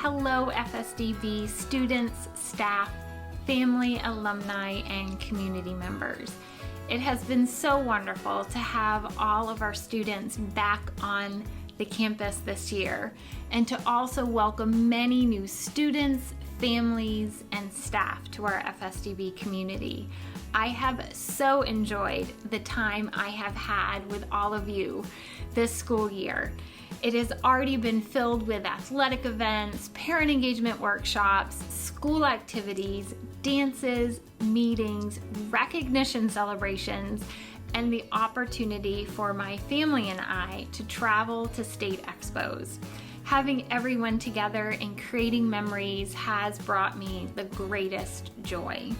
hello FSDB students, staff, family, alumni, and community members. It has been so wonderful to have all of our students back on the campus this year, and to also welcome many new students, families, and staff to our FSDB community. I have so enjoyed the time I have had with all of you this school year. It has already been filled with athletic events, parent engagement workshops, school activities, dances, meetings, recognition celebrations, and the opportunity for my family and I to travel to state expos. Having everyone together and creating memories has brought me the greatest joy.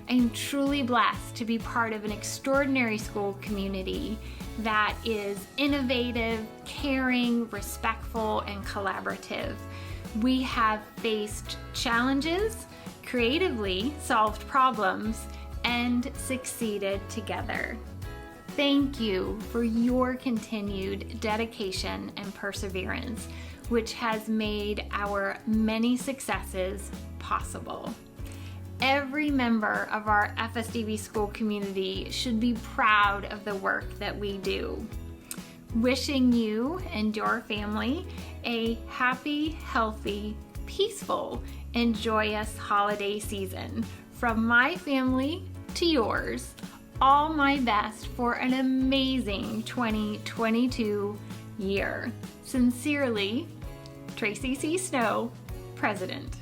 I am truly blessed to be part of an extraordinary school community that is innovative, caring, respectful, and collaborative. We have faced challenges, creatively solved problems, and succeeded together. Thank you for your continued dedication and perseverance, which has made our many successes possible. Every member of our FSDB school community should be proud of the work that we do. Wishing you and your family a happy, healthy, peaceful, and joyous holiday season. From my family to yours, all my best for an amazing 2022 year. Sincerely, Tracie C. Snow, President.